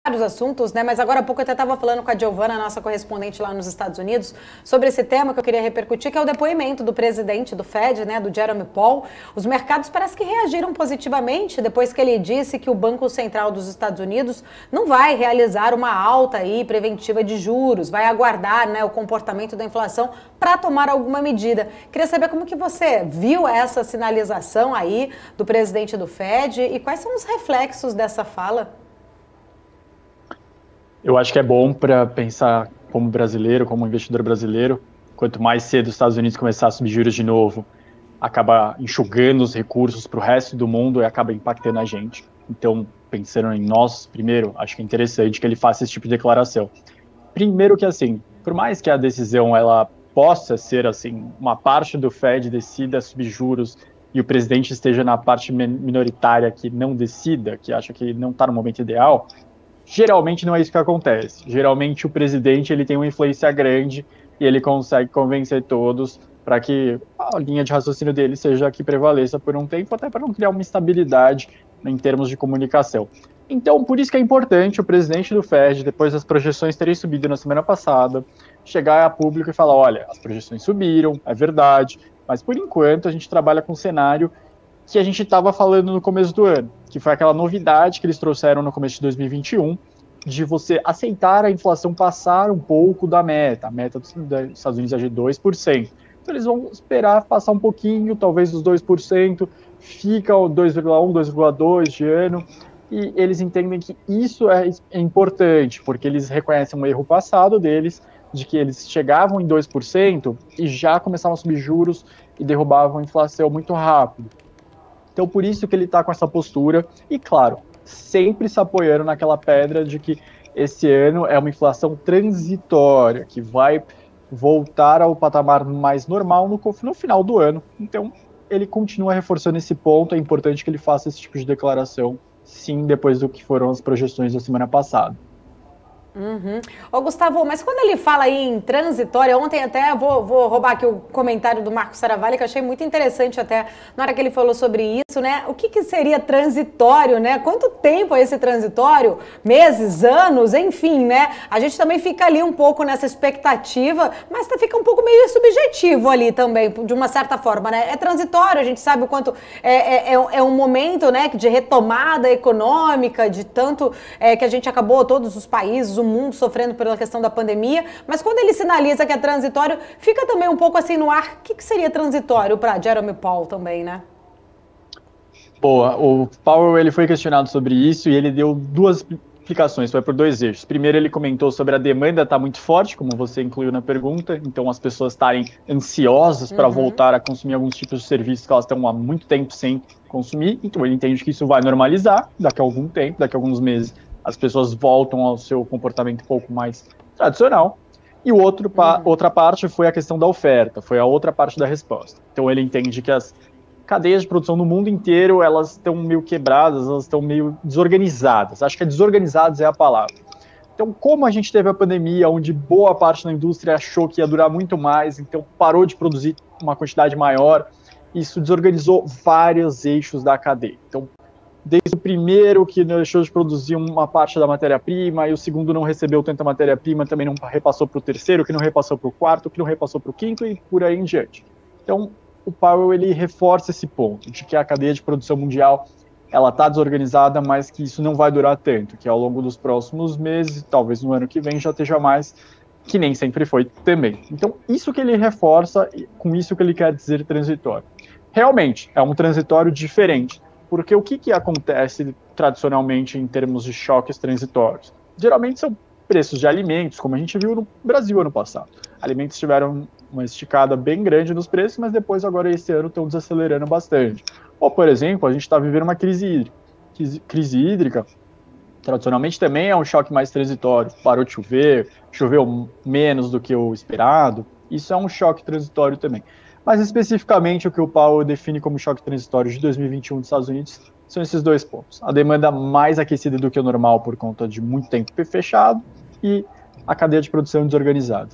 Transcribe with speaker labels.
Speaker 1: vários assuntos, né? Mas agora há pouco eu até estava falando com a Giovana, nossa correspondente lá nos Estados Unidos, sobre esse tema que eu queria repercutir, que é o depoimento do presidente do Fed, né, do Jerome Powell. Os mercados parece que reagiram positivamente depois que ele disse que o Banco Central dos Estados Unidos não vai realizar uma alta aí preventiva de juros, vai aguardar, né, o comportamento da inflação para tomar alguma medida. Queria saber como que você viu essa sinalização aí do presidente do Fed e quais são os reflexos dessa fala?
Speaker 2: Eu acho que é bom para pensar como brasileiro, como investidor brasileiro, quanto mais cedo os Estados Unidos começar a subir juros de novo, acaba enxugando os recursos para o resto do mundo e acaba impactando a gente. Então, pensando em nós, primeiro, acho que é interessante que ele faça esse tipo de declaração. Primeiro que, assim, por mais que a decisão ela possa ser, assim, uma parte do Fed decida subir juros e o presidente esteja na parte minoritária que não decida, que acha que não está no momento ideal, geralmente não é isso que acontece. Geralmente o presidente ele tem uma influência grande e ele consegue convencer todos para que a linha de raciocínio dele seja a que prevaleça por um tempo, até para não criar uma instabilidade em termos de comunicação. Então, por isso que é importante o presidente do Fed, depois das projeções terem subido na semana passada, chegar a público e falar, olha, as projeções subiram, é verdade, mas por enquanto a gente trabalha com um cenário que a gente estava falando no começo do ano, que foi aquela novidade que eles trouxeram no começo de 2021, de você aceitar a inflação passar um pouco da meta. A meta dos Estados Unidos é de 2%. Então eles vão esperar passar um pouquinho, talvez dos 2%, fica o 2,1%, 2,2% de ano, e eles entendem que isso é importante, porque eles reconhecem um erro passado deles, de que eles chegavam em 2% e já começavam a subir juros e derrubavam a inflação muito rápido. Então, por isso que ele está com essa postura, e claro, sempre se apoiando naquela pedra de que esse ano é uma inflação transitória, que vai voltar ao patamar mais normal no final do ano. Então, ele continua reforçando esse ponto, é importante que ele faça esse tipo de declaração, sim, depois do que foram as projeções da semana passada.
Speaker 1: Uhum. Ô, Gustavo, mas quando ele fala aí em transitória, ontem até vou roubar aqui o comentário do Marcos Saravalli, que eu achei muito interessante até na hora que ele falou sobre isso, né? O que seria transitório, né? Quanto tempo é esse transitório? Meses, anos, enfim, né? A gente também fica ali um pouco nessa expectativa, mas fica um pouco meio subjetivo ali também, de uma certa forma, né? É transitório, a gente sabe o quanto é um momento, né, de retomada econômica, de tanto que a gente acabou, todos os países, o mundo sofrendo pela questão da pandemia, mas quando ele sinaliza que é transitório, fica também um pouco assim no ar. O que seria transitório para Jerome Powell também, né?
Speaker 2: Boa, o Powell ele foi questionado sobre isso e ele deu duas explicações, foi por dois eixos. Primeiro ele comentou sobre a demanda estar muito forte, como você incluiu na pergunta, então as pessoas estarem ansiosas para voltar a consumir alguns tipos de serviços que elas estão há muito tempo sem consumir, então ele entende que isso vai normalizar daqui a algum tempo, daqui a alguns meses as pessoas voltam ao seu comportamento um pouco mais tradicional. E outra parte foi a questão da oferta, foi a outra parte da resposta. Então ele entende que as cadeias de produção no mundo inteiro, elas estão meio quebradas, elas estão meio desorganizadas. Acho que desorganizadas é a palavra. Então, como a gente teve a pandemia, onde boa parte da indústria achou que ia durar muito mais, então parou de produzir uma quantidade maior, isso desorganizou vários eixos da cadeia. Então, desde o primeiro que deixou de produzir uma parte da matéria-prima, e o segundo não recebeu tanta matéria-prima, também não repassou para o terceiro, que não repassou para o quarto, que não repassou para o quinto, e por aí em diante. Então, o Powell ele reforça esse ponto, de que a cadeia de produção mundial ela está desorganizada, mas que isso não vai durar tanto, que ao longo dos próximos meses, talvez no ano que vem, já esteja mais, que nem sempre foi também. Então, isso que ele reforça, com isso que ele quer dizer transitório. Realmente, é um transitório diferente, porque o que acontece tradicionalmente em termos de choques transitórios? Geralmente são preços de alimentos, como a gente viu no Brasil ano passado. Alimentos tiveram uma esticada bem grande nos preços, mas depois agora esse ano estão desacelerando bastante. Ou, por exemplo, a gente está vivendo uma crise hídrica. Crise hídrica, tradicionalmente também é um choque mais transitório. Parou de chover, choveu menos do que o esperado. Isso é um choque transitório também. Mas especificamente o que o Powell define como choque transitório de 2021 nos Estados Unidos são esses dois pontos. A demanda mais aquecida do que o normal por conta de muito tempo fechado e a cadeia de produção desorganizada.